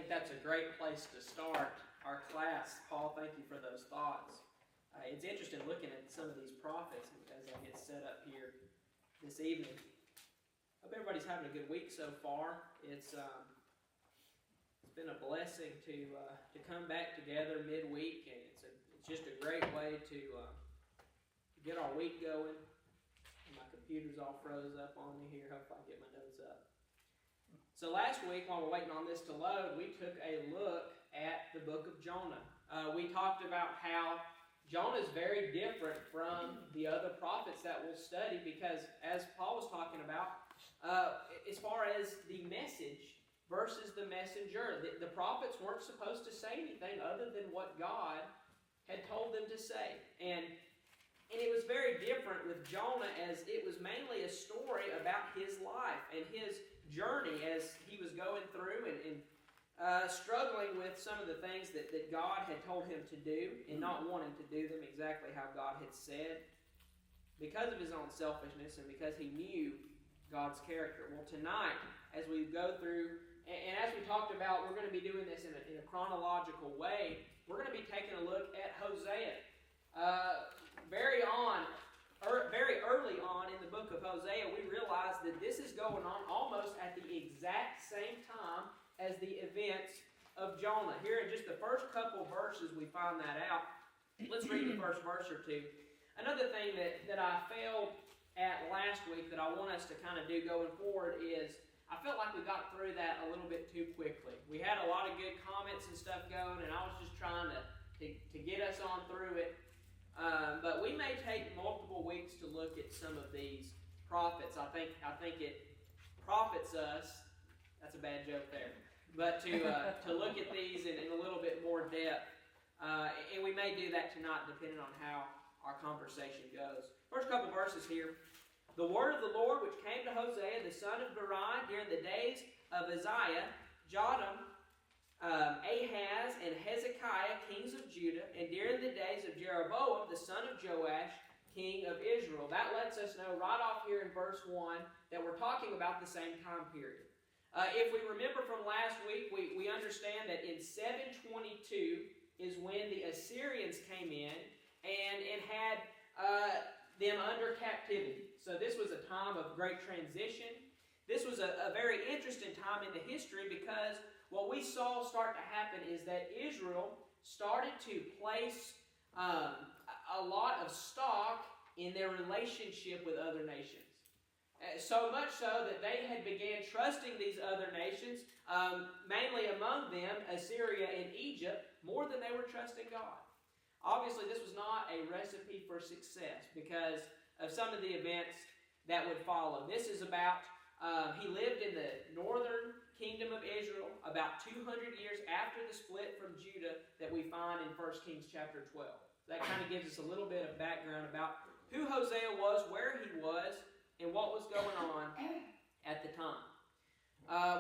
think that's a great place to start our class. Paul, thank you for those thoughts. It's interesting looking at some of these prophets as I get set up here this evening. Hope everybody's having a good week so far. It's been a blessing to come back together midweek, and it's just a great way to get our week going. My computer's all froze up on me here. Hope I can get my notes up. So last week, while we're waiting on this to load, we took a look at the book of Jonah. We talked about how Jonah is very different from the other prophets that we'll study because, as Paul was talking about, as far as the message versus the messenger, the prophets weren't supposed to say anything other than what God had told them to say. And it was very different with Jonah, as it was mainly a story about his life and his journey as he was going through and struggling with some of the things that God had told him to do and not wanting to do them exactly how God had said because of his own selfishness and because he knew God's character. Well, tonight, as we go through, and as we talked about, we're going to be doing this in a chronological way. We're going to be taking a look at Hosea. Very early on in the book of Hosea, we realize that this is going on almost at the exact same time as the events of Jonah. Here in just the first couple verses, we find that out. Let's read the first verse or two. Another thing that I failed at last week that I want us to kind of do going forward is I felt like we got through that a little bit too quickly. We had a lot of good comments and stuff going, and I was just trying to get us on through it. But we may take multiple weeks to look at some of these prophets. I think it profits us. That's a bad joke there. But to look at these in a little bit more depth. And we may do that tonight depending on how our conversation goes. First couple verses here. The word of the Lord which came to Hosea, the son of Berai, during the days of Uzziah, Jotham, Ahaz, and Hezekiah, kings of Judah, and during the days of Jeroboam, the son of Joash, king of Israel. That lets us know right off here in verse 1 that we're talking about the same time period. If we remember from last week, we understand that in 722 is when the Assyrians came in and had them under captivity. So this was a time of great transition. This was a very interesting time in the history because what we saw start to happen is that Israel started to place a lot of stock in their relationship with other nations. So much so that they had began trusting these other nations, mainly among them Assyria and Egypt, more than they were trusting God. Obviously, this was not a recipe for success because of some of the events that would follow. This is about, he lived in the northern kingdom of Israel about 200 years after the split from Judah that we find in 1 Kings chapter 12. That kind of gives us a little bit of background about who Hosea was, where he was, and what was going on at the time.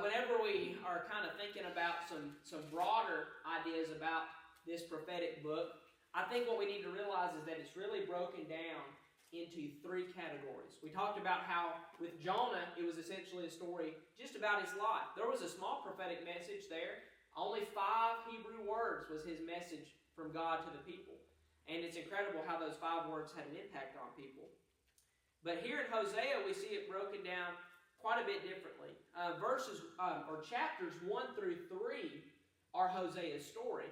Whenever we are kind of thinking about some broader ideas about this prophetic book, I think what we need to realize is that it's really broken down into three categories. We talked about how with Jonah, it was essentially a story just about his life. There was a small prophetic message there. Only 5 Hebrew words was his message from God to the people. And it's incredible how those 5 words had an impact on people. But here in Hosea, we see it broken down quite a bit differently. Chapters 1 through 3 are Hosea's story.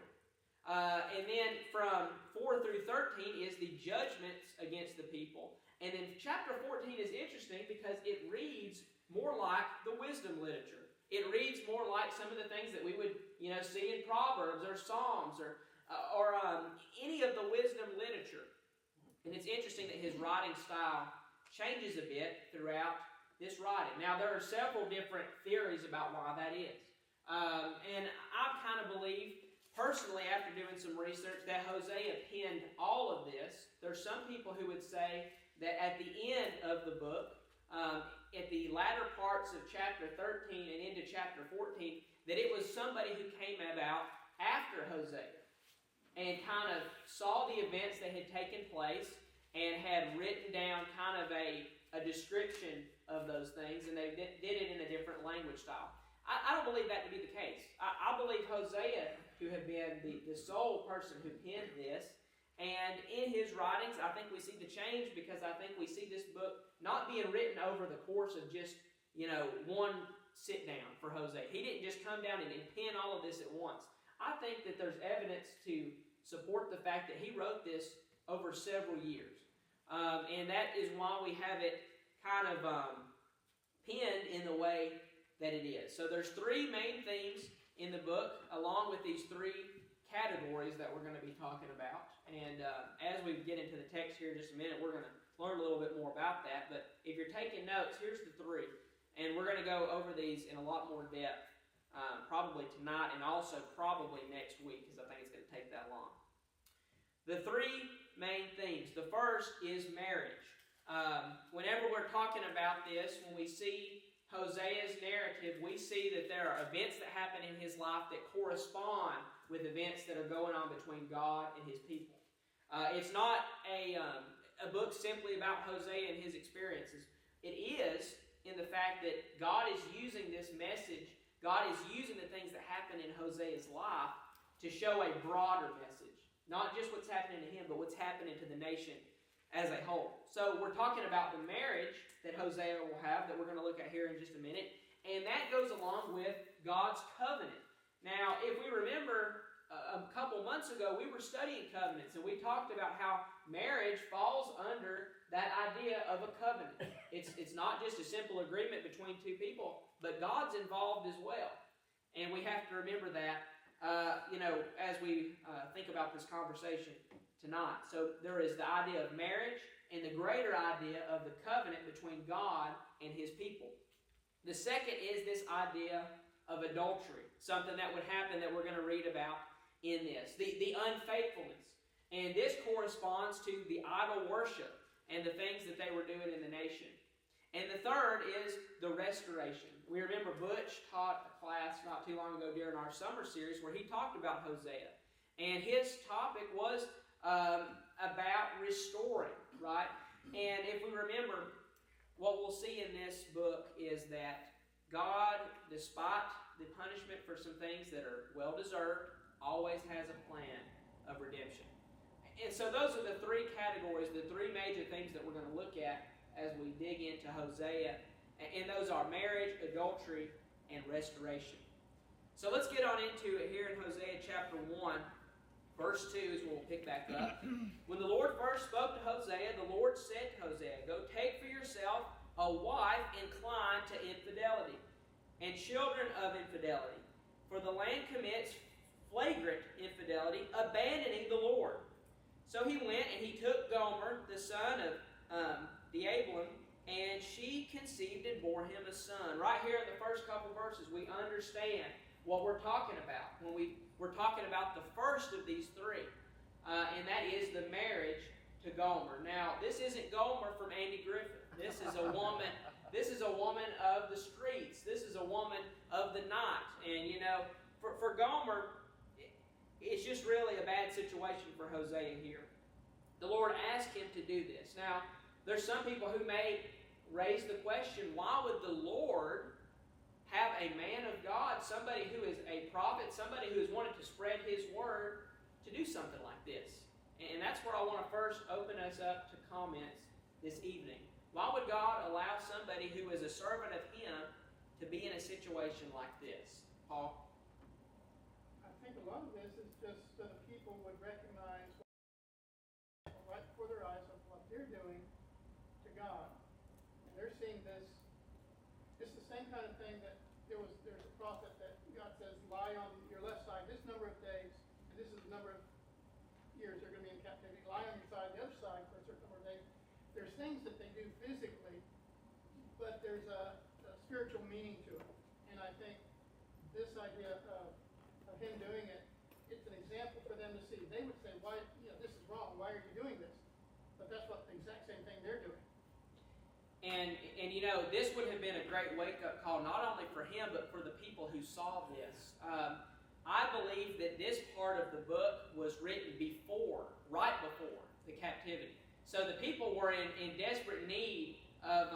And then from 4 through 13 is the judgments against the people. And then chapter 14 is interesting because it reads more like the wisdom literature. It reads more like some of the things that we would, see in Proverbs or Psalms or any of the wisdom literature. And it's interesting that his writing style changes a bit throughout this writing. Now, there are several different theories about why that is. And I kind of believe, personally, after doing some research, that Hosea penned all of this. There's some people who would say that at the end of the book, at the latter parts of chapter 13 and into chapter 14, that it was somebody who came about after Hosea and kind of saw the events that had taken place and had written down kind of a description of those things, and they did it in a different language style. I don't believe that to be the case. I believe Hosea to have been the sole person who penned this. And in his writings, I think we see the change, because I think we see this book not being written over the course of just, one sit down for Hosea. He didn't just come down and pen all of this at once. I think that there's evidence to support the fact that he wrote this over several years. And that is why we have it kind of penned in the way that it is. So there's three main themes in the book, along with these three categories that we're going to be talking about. And as we get into the text here in just a minute, we're going to learn a little bit more about that. But if you're taking notes, here's the three. And we're going to go over these in a lot more depth, probably tonight and also probably next week, because I think it's going to take that long. The three main themes. The first is marriage. Whenever we're talking about this, when we see Hosea's narrative, we see that there are events that happen in his life that correspond with events that are going on between God and his people. It's not a book simply about Hosea and his experiences. It is in the fact that God is using this message, God is using the things that happen in Hosea's life to show a broader message. Not just what's happening to him, but what's happening to the nation as a whole. So we're talking about the marriage that Hosea will have, that we're going to look at here in just a minute. And that goes along with God's covenant. Now, if we remember a couple months ago, we were studying covenants, and we talked about how marriage falls under that idea of a covenant. It's not just a simple agreement between two people, but God's involved as well. And we have to remember that, as we think about this conversation tonight. So there is the idea of marriage and the greater idea of the covenant between God and his people. The second is this idea of adultery, something that would happen that we're going to read about in this. The unfaithfulness. And this corresponds to the idol worship and the things that they were doing in the nation. And the third is the restoration. We remember Butch taught a class not too long ago during our summer series where he talked about Hosea. And his topic was about restoring, right? And if we remember, what we'll see in this book is that God, despite the punishment for some things that are well-deserved, always has a plan of redemption. And so those are the three categories, the three major things that we're going to look at as we dig into Hosea. And those are marriage, adultery, and restoration. So let's get on into it here in Hosea chapter 1. Verse 2 is where we'll pick back up. When the Lord first spoke to Hosea, the Lord said to Hosea, "Go take for yourself a wife inclined to infidelity, and children of infidelity. For the land commits flagrant infidelity, abandoning the Lord." So he went and he took Gomer, the son of Diablam, and she conceived and bore him a son. Right here in the first couple verses, we understand what we're talking about when we're talking about the first of these three, and that is the marriage to Gomer. Now, this isn't Gomer from Andy Griffith. This is a woman. This is a woman of the streets. This is a woman of the night. And for Gomer, it's just really a bad situation for Hosea here. The Lord asked him to do this. Now, there's some people who may raise the question, why would the Lord have a man of God, somebody who is a prophet, somebody who has wanted to spread his word, to do something like this? And that's where I want to first open us up to comments this evening. Why would God allow somebody who is a servant of him to be in a situation like this? Paul? I think a lot of this is just so the people would recognize right before their eyes of what they're doing to God. And they're seeing this. It's the same kind of thing that there's a prophet that God says, lie on your left side this number of days, and this is the number of years they're going to be in captivity. Lie on your side, the other side, for a certain number of days. There's things that they do physically, but there's a spiritual meaning to it. And I think this idea of him doing it, it's an example for them to see. They would say, why, this is wrong. Why are you doing this? But that's what the exact same thing they're doing. And this would have been a great wake-up call, not only for him, but for the people who saw this. I believe that this part of the book was written right before the captivity. So the people were in desperate need of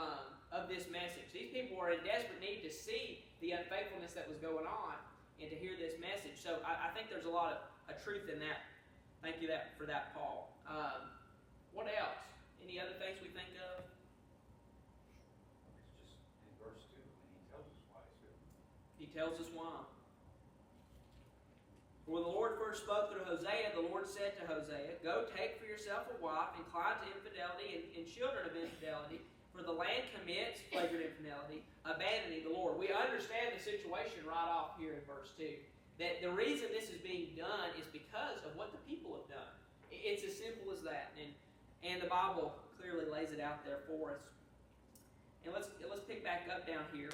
of this message. These people were in desperate need to see the unfaithfulness that was going on and to hear this message. So I think there's a lot of truth in that. Thank you for that, Paul. What else? Any other things we think of? It's just in verse 2, when he tells us why. He tells us why. When the Lord first spoke through Hosea, the Lord said to Hosea, "Go take for yourself a wife, inclined to infidelity and children of infidelity, for the land commits flagrant infidelity, abandoning the Lord." We understand the situation right off here in verse 2. That the reason this is being done is because of what the people have done. It's as simple as that. And the Bible clearly lays it out there for us. And let's pick back up down here.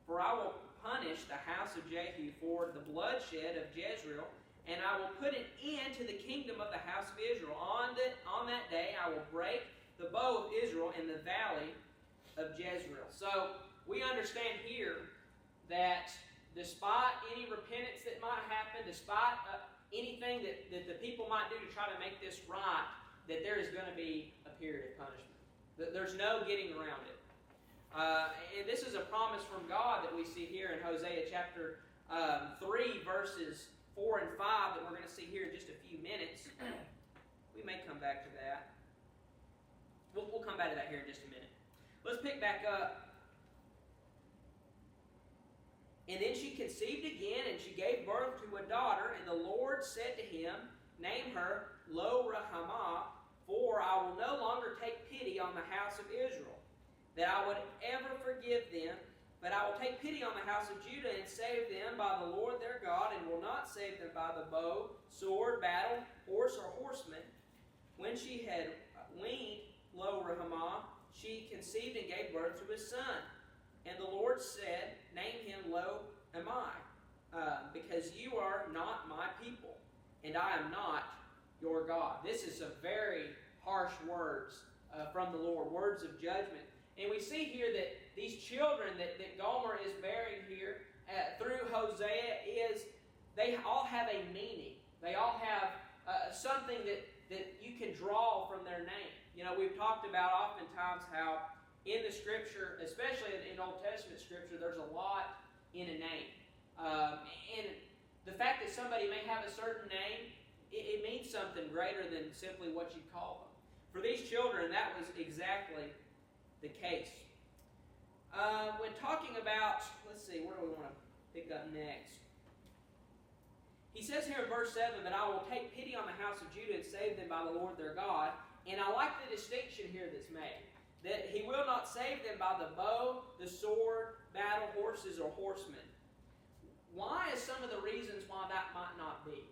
"For I will punish the house of Jehu for the bloodshed of Jezreel, and I will put an end to the kingdom of the house of Israel. On that day I will break the bow of Israel in the valley of Jezreel." So we understand here that despite any repentance that might happen, despite anything that the people might do to try to make this right, that there is going to be a period of punishment. There's no getting around it. And this is a promise from God that we see here in Hosea chapter 3, verses 4 and 5 that we're going to see here in just a few minutes. We may come back to that. We'll come back to that here in just a minute. Let's pick back up. "And then she conceived again, and she gave birth to a daughter, and the Lord said to him, 'Name her Lo-Ruhamah, for I will no longer take pity on the house of Israel, that I would ever forgive them, but I will take pity on the house of Judah and save them by the Lord their God, and will not save them by the bow, sword, battle, horse, or horseman.' When she had weaned Lo-Ruhamah, she conceived and gave birth to a son. And the Lord said, 'Name him Lo-Ammi, because you are not my people, and I am not your God.'" This is some very harsh words from the Lord, words of judgment. And we see here that these children that Gomer is bearing here through Hosea they all have a meaning. They all have something that you can draw from their name. You know, we've talked about oftentimes how in the Scripture, especially in Old Testament Scripture, there's a lot in a name. And the fact that somebody may have a certain name, it means something greater than simply what you call them. For these children, that was exactly the case. When talking about, let's see, where do we want to pick up next? He says here in verse 7 that I will take pity on the house of Judah and save them by the Lord their God. And I like the distinction here that's made. That he will not save them by the bow, the sword, battle, horses, or horsemen. Why is some of the reasons why that might not be?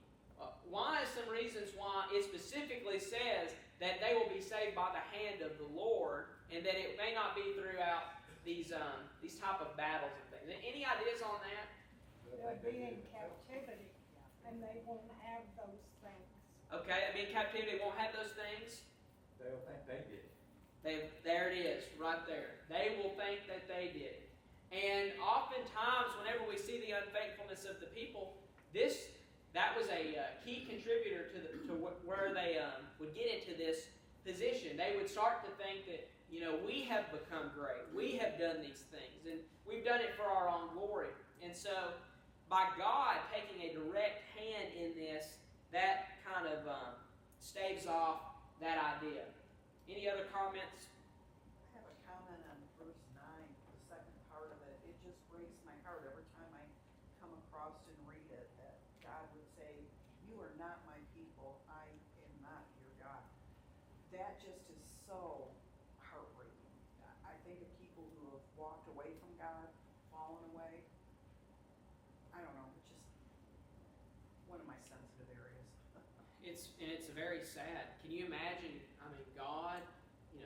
Why is some reasons why it specifically says that they will be saved by the hand of the Lord, and that it may not be throughout these type of battles and things? Any ideas on that? They'll be in captivity, and they won't have those things. Okay, I mean, captivity won't have those things. They'll think they did it. There it is, right there. They will think that they did it. And oftentimes, whenever we see the unfaithfulness of the people, that was a key contributor to where they would get into this position. They would start to think that, we have become great. We have done these things, and we've done it for our own glory. And so, by God taking a direct hand in this, that kind of staves off that idea. Any other comments? I have a comment on verse 9, the second part of it. It just breaks my heart every time I come across and read it, that God would say, "You are not my people, I am not your God." That just is so heartbreaking. I think of people who have walked away from God, fallen away. I don't know, it's just one of my sensitive areas. It's very sad. Can you imagine? God,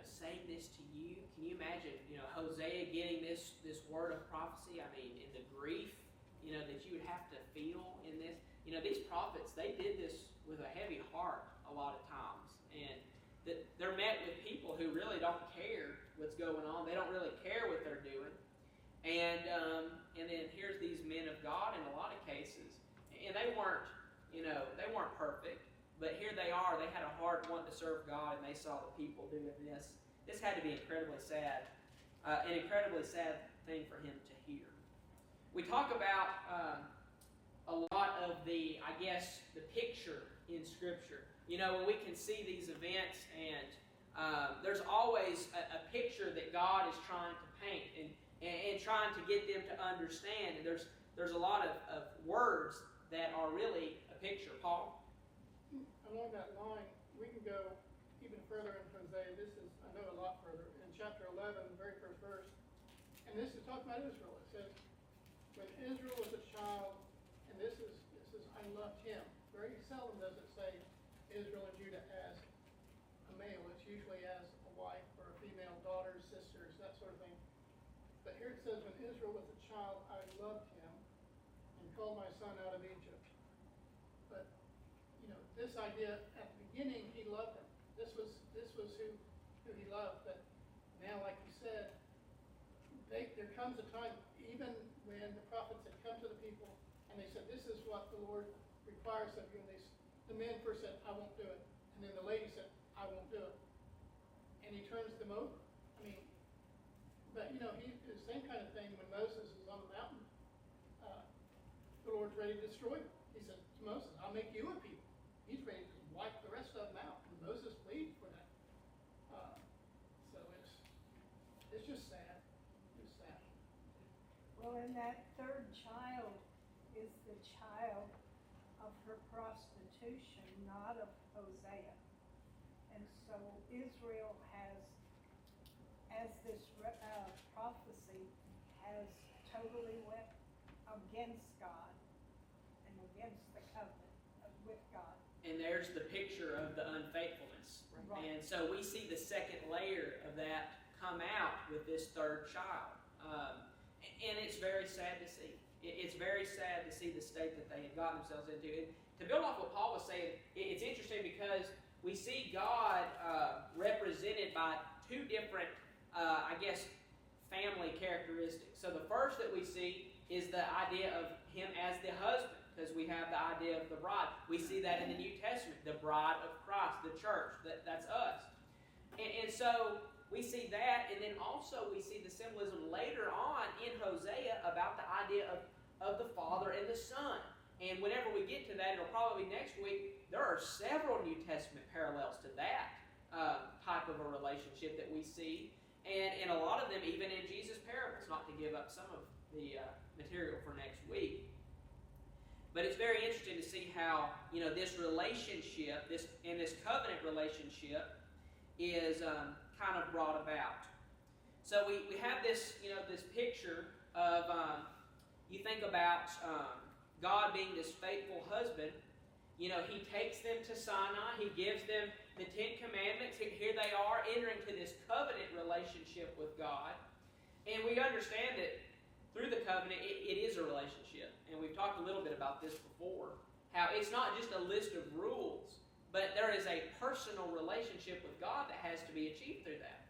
saying this to you. Can you imagine? Hosea getting this word of prophecy. In the grief, that you would have to feel in this. These prophets, they did this with a heavy heart a lot of times, and that they're met with people who really don't care what's going on. They don't really care what they're doing, and then here's these men of God in a lot of cases, and they weren't perfect. But here they are, they had a heart wanting to serve God, and they saw the people doing this. This had to be incredibly sad. an incredibly sad thing for him to hear. We talk about a lot of the picture in Scripture. When we can see these events, and there's always a picture that God is trying to paint and trying to get them to understand. And there's a lot of words that are really a picture. Paul? Along that line, we can go even further in Hosea. This is, I know, a lot further. In chapter 11, the very first verse, and this is talking about Israel. It says, when Israel was a child, and this is I loved him. Very seldom does it say Israel and Judah as a male. It's usually as a wife or a female, daughters, sisters, that sort of thing. But here it says, when Israel was a child, I loved him and called my son out of Egypt. But this idea at the beginning, he loved him. This was who he loved. But now, like you said, there comes a time, even when the prophets had come to the people and they said, "This is what the Lord requires of you," and the men first said, "I won't do it," and then the lady said, "I won't do it," and he turns them over. But the same kind of thing when Moses is on the mountain. The Lord's ready to destroy them. He said to Moses, "I'll make you a people." He's ready to wipe the rest of them out. And Moses pleads for that. So it's just sad. It's sad. Well, and that third child is the child of her prostitution, not of Hosea. And so Israel has, as this prophecy, has totally went against God and against the covenant with God. And there's the picture of the unfaithfulness. Right. And so we see the second layer of that come out with this third child. And it's very sad to see. It's very sad to see the state that they had gotten themselves into. And to build off what Paul was saying, it's interesting because we see God represented by two different, family characteristics. So the first that we see is the idea of him as the husband, because we have the idea of the bride. We see that in the New Testament, the bride of Christ, the church, that's us. And so we see that, and then also we see the symbolism later on in Hosea about the idea of the Father and the Son. And whenever we get to that, it'll probably be next week, there are several New Testament parallels to that type of a relationship that we see. And a lot of them even in Jesus' parables, not to give up some of the material for next week. But it's very interesting to see how, this relationship, this covenant relationship is kind of brought about. So we have this, this picture of, you think about God being this faithful husband. He takes them to Sinai. He gives them the Ten Commandments. Here they are entering to this covenant relationship with God. And we understand that through the covenant, it is a relationship. And we've talked a little bit about this before. How it's not just a list of rules, but there is a personal relationship with God that has to be achieved through that.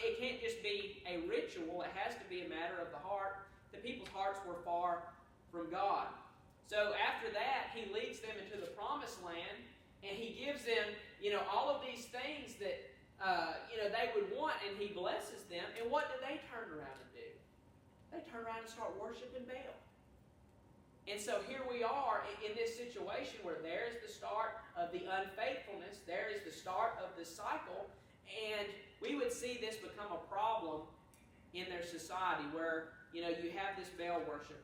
It can't just be a ritual. It has to be a matter of the heart. The people's hearts were far from God. So after that, he leads them into the promised land, and he gives them, all of these things that, they would want, and he blesses them. And what do they turn around and do? They turn around and start worshiping Baal. And so here we are in this situation where there is the start of the unfaithfulness, there is the start of the cycle, and we would see this become a problem in their society where, you have this Baal worship.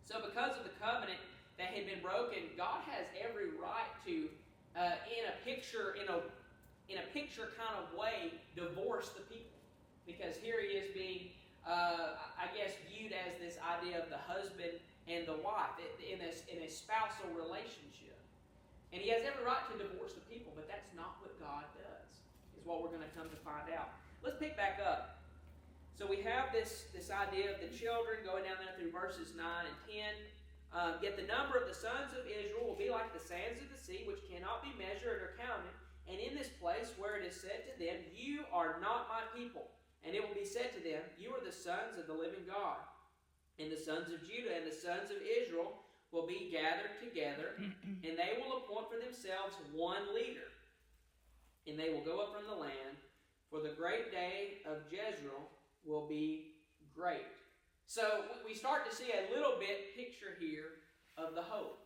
So because of the covenant that had been broken, God has every right to, in a picture kind of way, divorce the people. Because here he is being, viewed as this idea of the husband and the wife in a spousal relationship. And he has every right to divorce the people, but that's not what God does, is what we're going to come to find out. Let's pick back up. So we have this idea of the children going down there through verses 9 and 10. Yet the number of the sons of Israel will be like the sands of the sea, which cannot be measured or counted. And in this place where it is said to them, "You are not my people," and it will be said to them, "You are the sons of the living God." And the sons of Judah and the sons of Israel will be gathered together, and they will appoint for themselves one leader. And they will go up from the land, for the great day of Jezreel will be great. So we start to see a little bit picture here of the hope.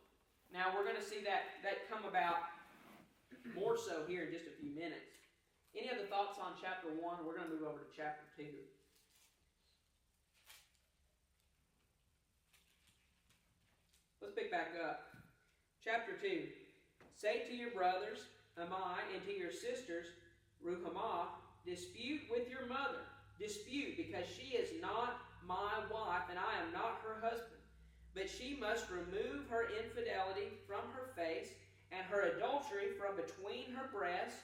Now we're going to see that come about more so here in just a few minutes. Any other thoughts on chapter 1? We're going to move over to chapter 2. Let's pick back up. Chapter 2. Say to your brothers, Amai, and to your sisters, Ruhamah, dispute with your mother. Dispute, because she is not my wife, and I am not her husband. But she must remove her infidelity from her face, and her adultery from between her breasts.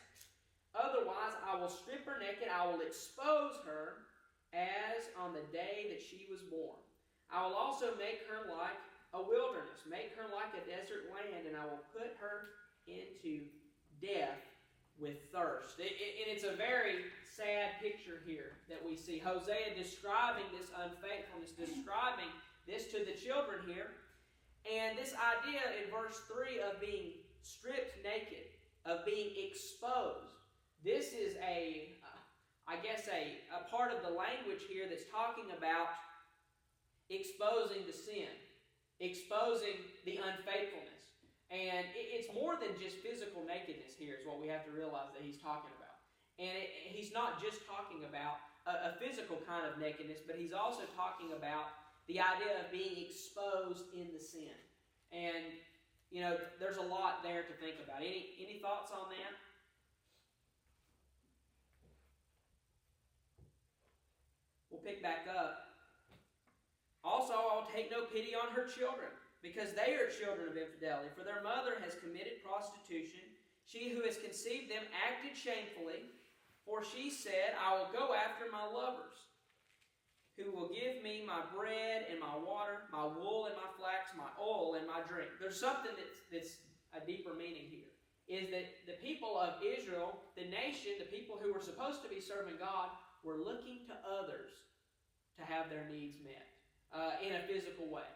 Otherwise I will strip her naked, I will expose her as on the day that she was born. I will also make her like a wilderness, make her like a desert land, and I will put her into death with thirst. And it's a very sad picture here that we see. Hosea describing this unfaithfulness, describing this to the children here. And this idea in verse 3 of being stripped naked, of being exposed. This is a part of the language here that's talking about exposing the sin, exposing the unfaithfulness. And it's more than just physical nakedness here is what we have to realize that he's talking about. And he's not just talking about a physical kind of nakedness, but he's also talking about the idea of being exposed in the sin. And, there's a lot there to think about. Any thoughts on that? We'll pick back up. Also, I'll take no pity on her children, because they are children of infidelity. For their mother has committed prostitution. She who has conceived them acted shamefully. For she said, I will go after my lovers, who will give me my bread and my water, my wool and my flax, my oil and my drink. There's something that's a deeper meaning here. Is that the people of Israel, the nation, the people who were supposed to be serving God, were looking to others to have their needs met in a physical way.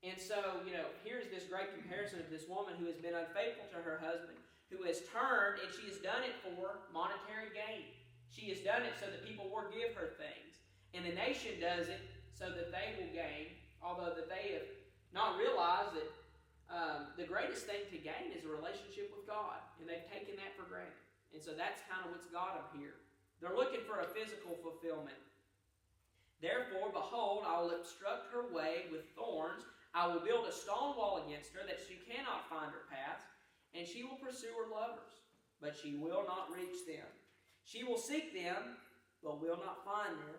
And so, here's this great comparison of this woman who has been unfaithful to her husband, who has turned, and she has done it for monetary gain. She has done it so that people will give her things. And the nation does it so that they will gain, although that they have not realized that the greatest thing to gain is a relationship with God. And they've taken that for granted. And so that's kind of what's got them here. They're looking for a physical fulfillment. Therefore, behold, I will obstruct her way with thorns. I will build a stone wall against her, that she cannot find her paths. And she will pursue her lovers, but she will not reach them. She will seek them, but will not find them.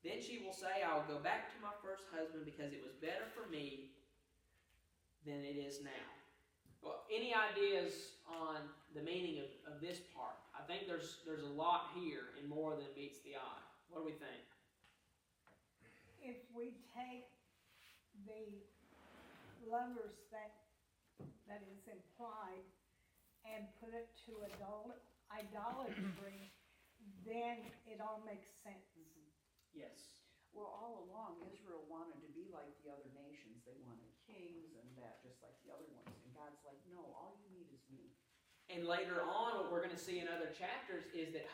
Then she will say, I will go back to my first husband, because it was better for me than it is now. Well, any ideas on the meaning of this part? I think there's a lot here and more than meets the eye. What do we think? If we take the lovers that is implied and put it to idolatry, then it all makes sense. Yes. Well, all along, Israel wanted to be like the other nations. They wanted kings and that, just like the other ones. And God's like, no, all you need is me. And later on, what we're going to see in other chapters is that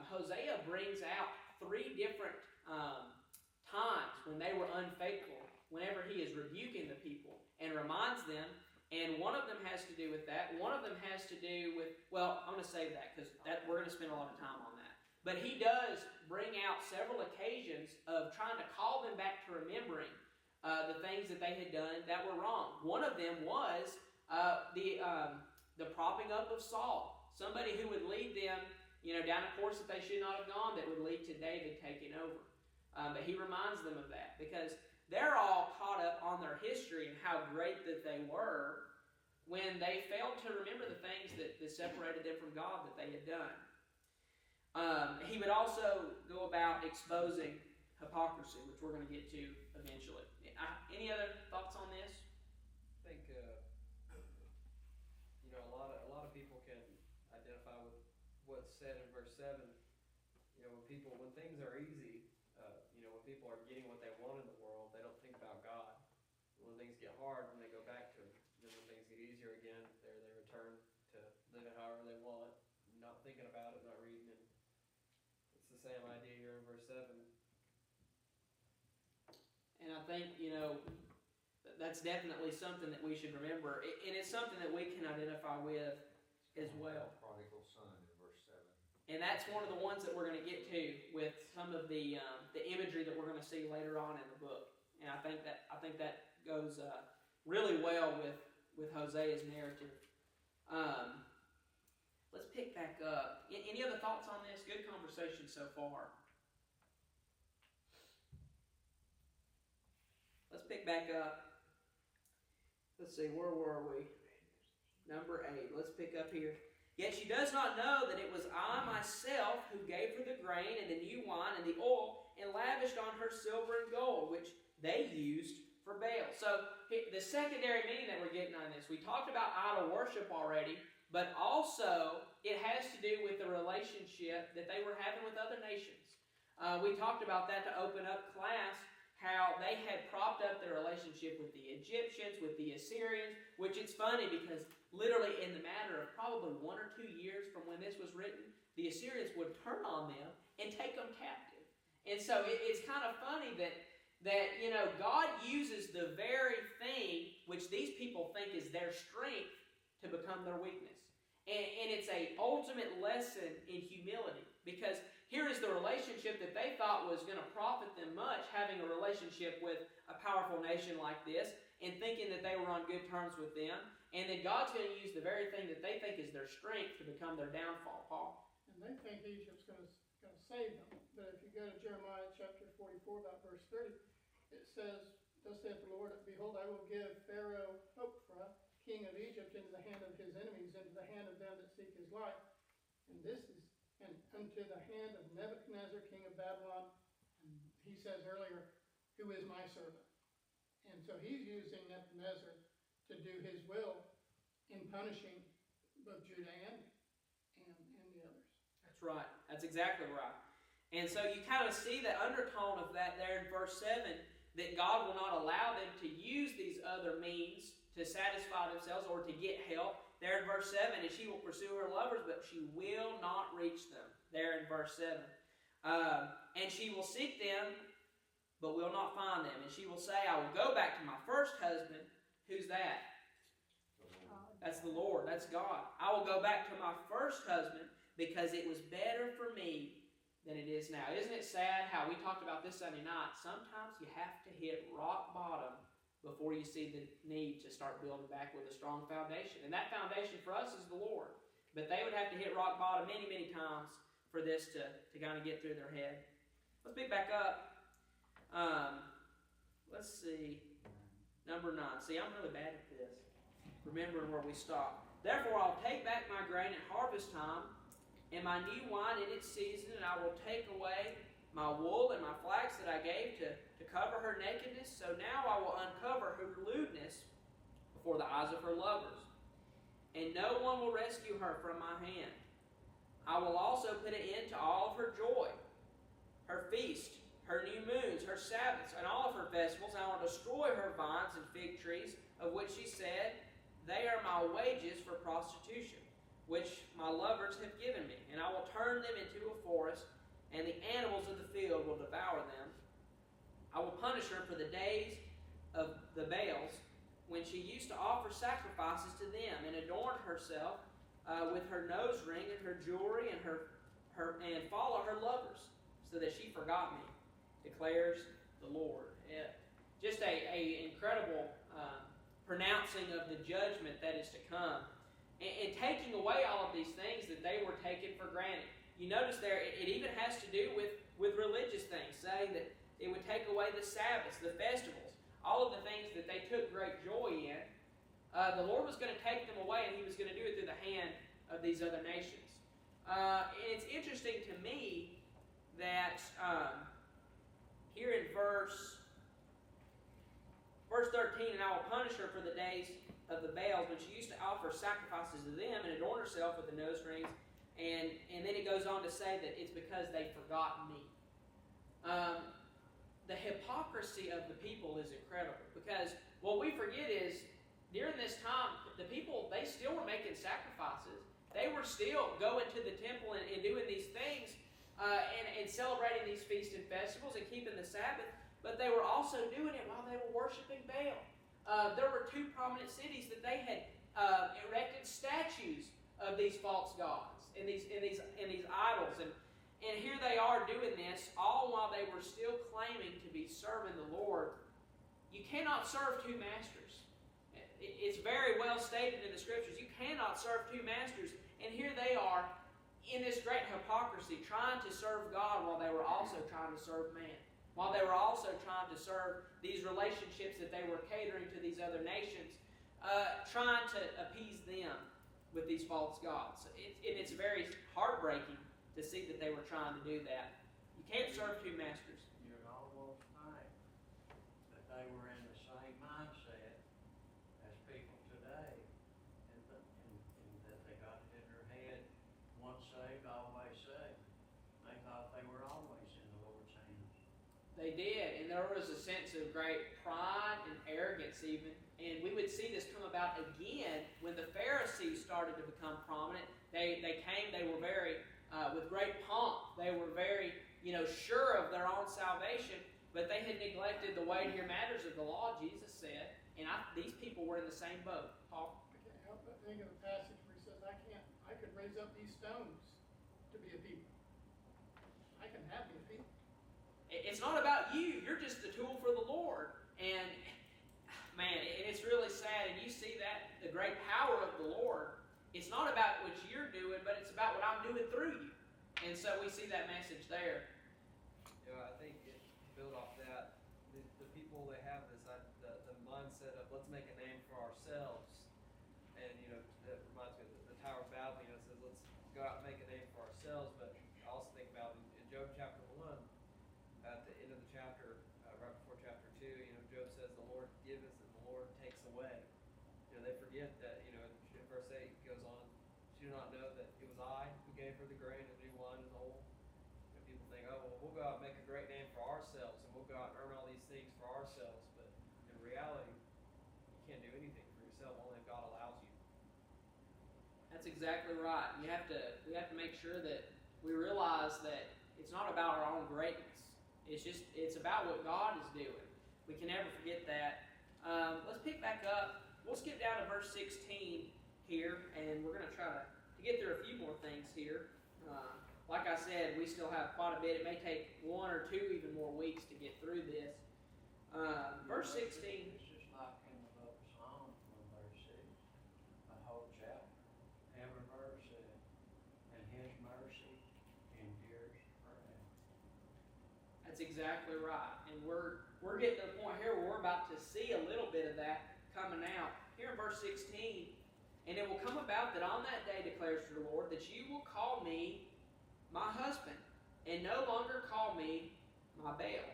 Hosea brings out 3 different times when they were unfaithful, whenever he is rebuking the people and reminds them. And one of them has to do with that. One of them has to do with, well, I'm going to save that because we're going to spend a lot of time on that. But he does bring out several occasions of trying to call them back to remembering the things that they had done that were wrong. One of them was the propping up of Saul, somebody who would lead them, down a course that they should not have gone, that would lead to David taking over. But he reminds them of that because they're all caught up on their history and how great that they were when they failed to remember the things that separated them from God that they had done. He would also go about exposing hypocrisy, which we're going to get to eventually. Any other thoughts on this? I think a lot of people can identify with what's said in verse 7. When things are easy, when people are getting what they want in the world, they don't think about God. When things get hard, when they go back to Him, then when things get easier again, they return to live it however they want, not thinking about it, not reading it. It's the same idea here in verse 7. And I think, that's definitely something that we should remember. And it's something that we can identify with as well. Prodigal son in verse 7. And that's one of the ones that we're going to get to with some of the imagery that we're going to see later on in the book. And I think that goes really well with Hosea's narrative. Let's pick back up. Any other thoughts on this? Good conversation so far. Let's pick back up. Let's see, where were we? Number 8. Let's pick up here. Yet she does not know that it was I myself who gave her the grain and the new wine and the oil and lavished on her silver and gold, which they used for Baal. So the secondary meaning that we're getting on this, we talked about idol worship already, but also it has to do with the relationship that they were having with other nations. We talked about that to open up class, how they had propped up their relationship with the Egyptians, with the Assyrians, which it's funny because literally in the matter of probably 1 or 2 years from when this was written, the Assyrians would turn on them and take them captive. And so it's kind of funny that God uses the very thing which these people think is their strength to become their weakness. And it's an ultimate lesson in humility, because here is the relationship that they thought was going to profit them much, having a relationship with a powerful nation like this, and thinking that they were on good terms with them, and that God's going to use the very thing that they think is their strength to become their downfall, Paul. And they think Egypt's going to save them. But if you go to Jeremiah chapter 44, about verse 30, it says, "Thus saith the Lord, behold, I will give Pharaoh Hophra, king of Egypt, into the hand of his enemies, into the hand of them that seek his life. And unto the hand of Nebuchadnezzar, king of Babylon," and he says earlier, "who is my servant." And so he's using Nebuchadnezzar to do his will in punishing both Judah and the others. That's right. That's exactly right. And so you kind of see the undertone of that there in verse 7, that God will not allow them to use these other means to satisfy themselves or to get help. There in verse 7, and she will pursue her lovers, but she will not reach them. There in verse 7. And she will seek them, but will not find them. And she will say, I will go back to my first husband. Who's that? That's the Lord. That's God. I will go back to my first husband because it was better for me than it is now. Isn't it sad how we talked about this Sunday night? Sometimes you have to hit rock bottom before you see the need to start building back with a strong foundation. And that foundation for us is the Lord. But they would have to hit rock bottom many, many times for this to kind of get through their head. Let's pick back up. Let's see. Number 9. See, I'm really bad at this. Remembering where we stopped. Therefore, I'll take back my grain at harvest time, and my new wine in its season, and I will take away my wool and my flax that I gave to cover her nakedness. So now I will uncover her lewdness before the eyes of her lovers, and no one will rescue her from my hand. I will also put an end to all of her joy, her feast, her new moons, her Sabbaths, and all of her festivals. I will destroy her vines and fig trees, of which she said, they are my wages for prostitution, which my lovers have given me. And I will turn them into a forest, and the animals of the field will devour them. I will punish her for the days of the Baals, when she used to offer sacrifices to them, and adorned herself with her nose ring and her jewelry and and follow her lovers, so that she forgot me, declares the Lord. Just a incredible pronouncing of the judgment that is to come, and taking away all of these things that they were taken for granted. You notice there, it even has to do with religious things, saying that it would take away the Sabbaths, the festivals, all of the things that they took great joy in. The Lord was going to take them away, and He was going to do it through the hand of these other nations. And it's interesting to me that here in verse 13, and I will punish her for the days of the Baals, when she used to offer sacrifices to them and adorn herself with the nose rings. And then it goes on to say that it's because they forgot me. The hypocrisy of the people is incredible, because what we forget is during this time, the people, they still were making sacrifices. They were still going to the temple and doing these things and celebrating these feasts and festivals and keeping the Sabbath. but they were also doing it while they were worshiping Baal. There were two prominent cities that they had erected statues of these false gods and these idols, and here they are doing this all while they were still claiming to be serving the Lord. You cannot serve two masters. It's very well stated in the Scriptures. You cannot serve two masters, and here they are in this great hypocrisy, trying to serve God while they were also trying to serve man, while they were also trying to serve these relationships that they were catering to these other nations, trying to appease them with these false gods. It's very heartbreaking to see that they were trying to do that. You can't serve two masters. You'd almost think that they were in the same mindset as people today, and that they got it in their head, once saved, always saved. They thought they were always in the Lord's hands. They did, and there was a sense of great pride and arrogance even. And we would see this come about again when the Pharisees started to become prominent. They came, they were very, with great pomp, they were very, sure of their own salvation, but they had neglected the weightier matters of the law, Jesus said. And these people were in the same boat. Paul? I can't help but think of the passage where he says, I could raise up these stones to be a people. I can have these people. It's not about you. You're just the tool for the Lord. And man, it's really sad, and you see that, the great power of the Lord. It's not about what you're doing, but it's about what I'm doing through you. And so we see that message there. I think to build off that, the people, they have this, the mindset of let's make a name for ourselves. And, that reminds me of the Tower of Babel, it says let's go out and make a name for ourselves. But I also think about in Job chapter 1, at the end of the chapter, right before chapter 2, Job says the Lord giveth and the Lord takes away. They forget that, in verse 8 it goes on, do you not know that it was I who gave her the grain and new wine and oil? People think, oh, well, we'll go out and make a great name for ourselves, and we'll go out and earn all these things for ourselves. But in reality, you can't do anything for yourself, only if God allows you. That's exactly right. We have to make sure that we realize that it's not about our own greatness. It's about what God is doing. We can never forget that. Let's pick back up. We'll skip down to verse 16 here, and we're going to try to get through a few more things here. Like I said, we still have quite a bit. It may take 1 or 2 even more weeks to get through this. Verse 16. It's just like in the book of Psalms, when verse 6, the whole chapter, every verse said, and his mercy endures forever. That's exactly right. And we're getting to the point here where we're about to see a little bit of that coming out. Here in verse 16, and it will come about that on that day, declares the Lord, that you will call me my husband, and no longer call me my Baal.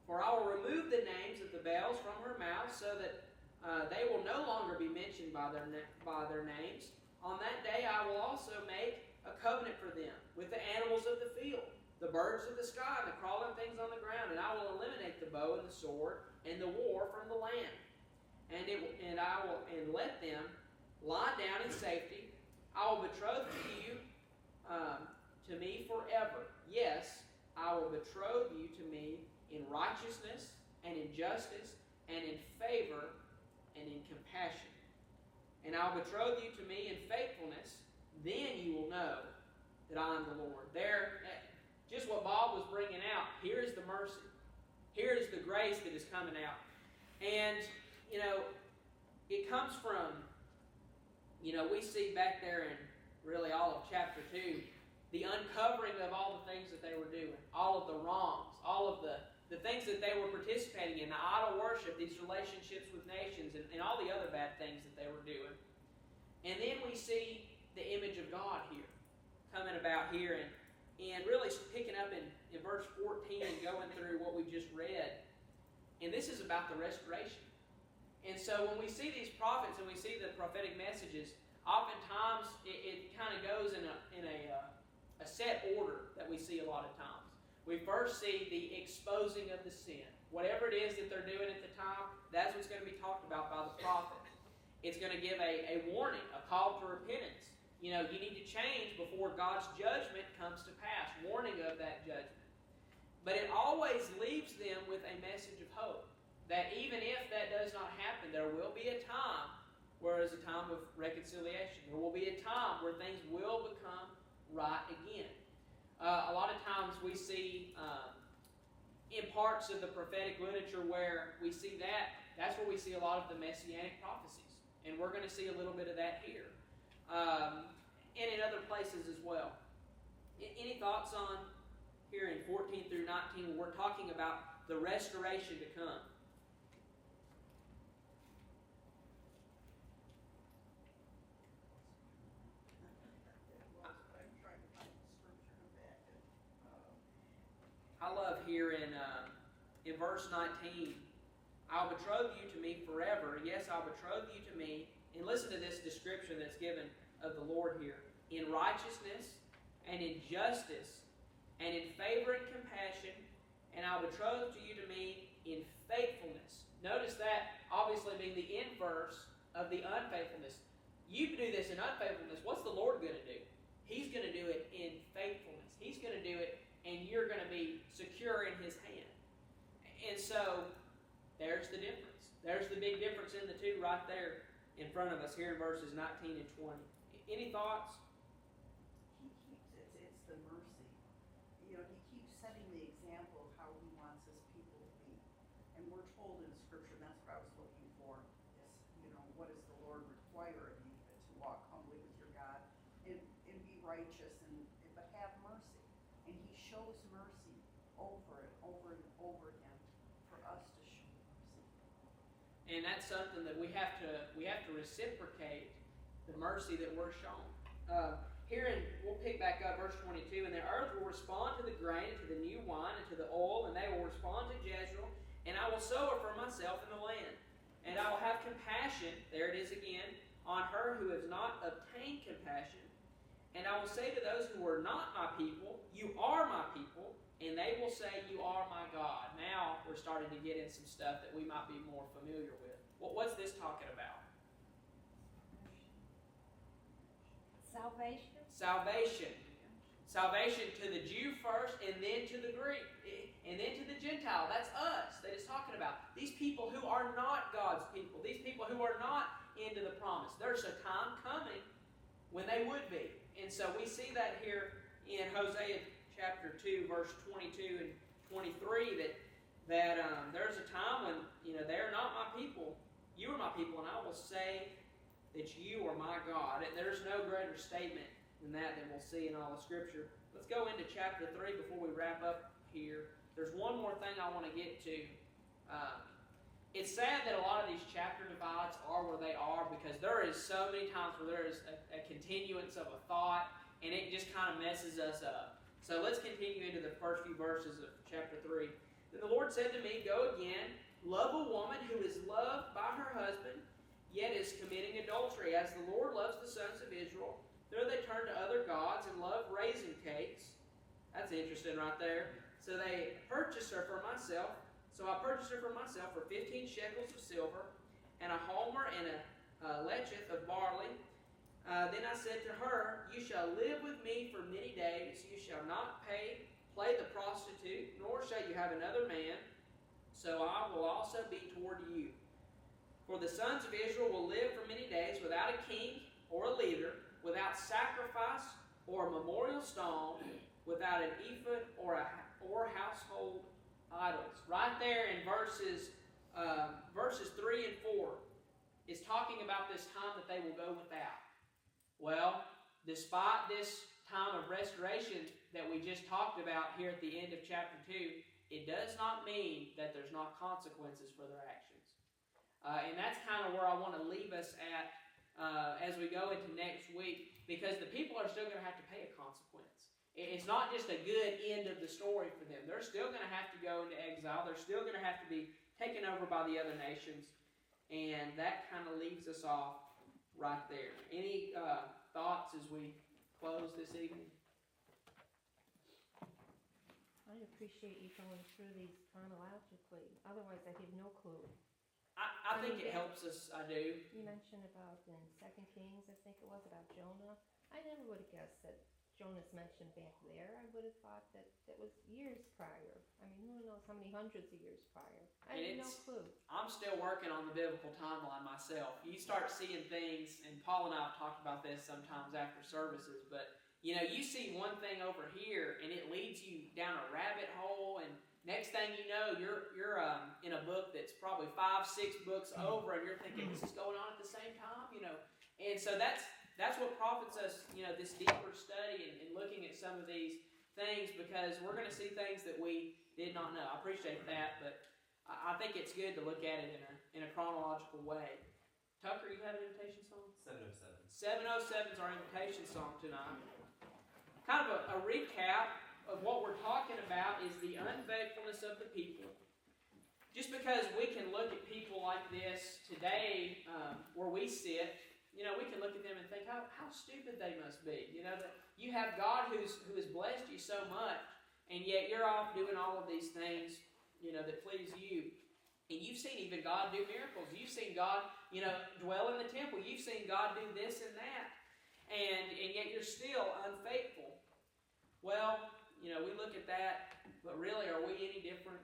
For I will remove the names of the Baals from her mouth, so that they will no longer be mentioned by their names. On that day I will also make a covenant for them with the animals of the field, the birds of the sky, and the crawling things on the ground, and I will eliminate the bow and the sword and the war from the land. And let them lie down in safety. I will betroth you to me forever. Yes, I will betroth you to me in righteousness and in justice and in favor and in compassion. And I will betroth you to me in faithfulness. Then you will know that I am the Lord. There, just what Bob was bringing out. Here is the mercy. Here is the grace that is coming out. And it comes from, we see back there in really all of chapter 2, the uncovering of all the things that they were doing, all of the wrongs, all of the things that they were participating in, the idol worship, these relationships with nations, and all the other bad things that they were doing. And then we see the image of God here, coming about here, and really picking up in verse 14 and going through what we just read. And this is about the restoration. And so when we see these prophets and we see the prophetic messages, oftentimes it kind of goes in a set order that we see a lot of times. We first see the exposing of the sin. Whatever it is that they're doing at the time, that's what's going to be talked about by the prophet. It's going to give a warning, a call to repentance. You need to change before God's judgment comes to pass. Warning of that judgment. But it always leaves them with a message of hope. That even if that does not happen, there will be a time where it's a time of reconciliation. There will be a time where things will become right again. A lot of times we see in parts of the prophetic literature where we see that's where we see a lot of the messianic prophecies. And we're going to see a little bit of that here. And in other places as well. Any thoughts on here in 14 through 19 when we're talking about the restoration to come? I'm trying to find the scripture to back it. I love here in verse 19, I'll betroth you to me forever. Yes, I'll betroth you to me. And listen to this description that's given of the Lord here. In righteousness and in justice and in favor and compassion, and I'll betroth to you to me in faithfulness. Notice that obviously being the inverse of the unfaithfulness. You do this in unfaithfulness, what's the Lord going to do? He's going to do it in faithfulness. He's going to do it, and you're going to be secure in His hand. And so, there's the difference. There's the big difference in the two right there in front of us here in verses 19 and 20. Any thoughts? He keeps, it's the mercy. You know, he keeps setting the example of how he wants his people to be. And we're told in Scripture, and that's what I was looking for, is, you know, what does the Lord require of you? To walk humbly with your God and be righteous, but have mercy. And he shows mercy over and over again for us to show mercy. And that's something that we have to reciprocate the mercy that we're shown. We'll pick back up verse 22. And the earth will respond to the grain, and to the new wine, and to the oil, and they will respond to Jezreel. And I will sow her for myself in the land. And I will have compassion, there it is again, on her who has not obtained compassion. And I will say to those who are not my people, you are my people. And they will say, you are my God. Now we're starting to get in some stuff that we might be more familiar with. What's this talking about? Salvation. Salvation. Salvation to the Jew first, and then to the Greek, and then to the Gentile. That's us that it's talking about. These people who are not God's people. These people who are not into the promise. There's a time coming when they would be. And so we see that here in Hosea chapter 2, verse 22 and 23, that there's a time when, they're not my people. You are my people, and I will say that you are my God. And there's no greater statement than that we'll see in all of Scripture. Let's go into chapter 3 before we wrap up here. There's one more thing I want to get to. It's sad that a lot of these chapter divides are where they are, because there is so many times where there is a continuance of a thought, and it just kind of messes us up. So let's continue into the first few verses of chapter 3. Then the Lord said to me, go again, love a woman who is loved by her husband, yet is committing adultery. As the Lord loves the sons of Israel, there they turn to other gods and love raisin cakes. That's interesting right there. So they purchased her for myself. So I purchased her for myself for 15 shekels of silver, and a homer and a lecheth of barley. Then I said to her, you shall live with me for many days. You shall not play the prostitute, nor shall you have another man. So I will also be toward you. For the sons of Israel will live for many days without a king or a leader, without sacrifice or a memorial stone, without an ephod or household idols. Right there in verses 3 and 4 is talking about this time that they will go without. Well, despite this time of restoration that we just talked about here at the end of chapter 2, it does not mean that there's not consequences for their actions. And that's kind of where I want to leave us at as we go into next week, because the people are still going to have to pay a consequence. It's not just a good end of the story for them. They're still going to have to go into exile. They're still going to have to be taken over by the other nations. And that kind of leaves us off right there. Any thoughts as we close this evening? I appreciate you going through these chronologically. Otherwise, I have no clue. I think it helps us. I do. You mentioned about in 2 Kings, I think it was, about Jonah. I never would have guessed that Jonas mentioned back there, I would have thought that that was years prior. I mean, who knows how many hundreds of years prior? I had no clue. I'm still working on the biblical timeline myself. You start seeing things, and Paul and I have talked about this sometimes after services, but you see one thing over here, and it leads you down a rabbit hole, and next thing you know, you're in a book that's probably 5-6 books over, and you're thinking, this is going on at the same time, And so that's what profits us, this deeper study and looking at some of these things, because we're going to see things that we did not know. I appreciate that, but I think it's good to look at it in a chronological way. Tucker, you have an invitation song? 707. 707 is our invitation song tonight. Kind of a recap of what we're talking about is the unfaithfulness of the people. Just because we can look at people like this today, where we sit, we can look at them and think, how stupid they must be. That you have God who has blessed you so much, and yet you're off doing all of these things, that please you. And you've seen even God do miracles. You've seen God, dwell in the temple. You've seen God do this and that. And yet you're still unfaithful. Well, we look at that, but really, are we any different?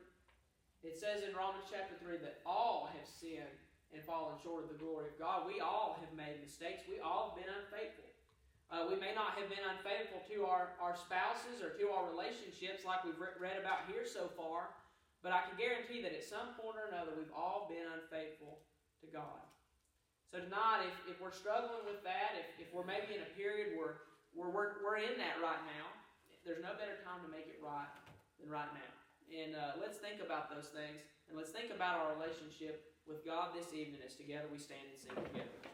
It says in Romans chapter 3 that all have sinned and fallen short of the glory of God. We all have made mistakes. We all have been unfaithful. We may not have been unfaithful to our spouses or to our relationships like we've read about here so far, but I can guarantee that at some point or another we've all been unfaithful to God. So tonight, if we're struggling with that, if we're maybe in a period where we're in that right now, there's no better time to make it right than right now. And let's think about those things, and let's think about our relationship with God this evening as together we stand and sing together.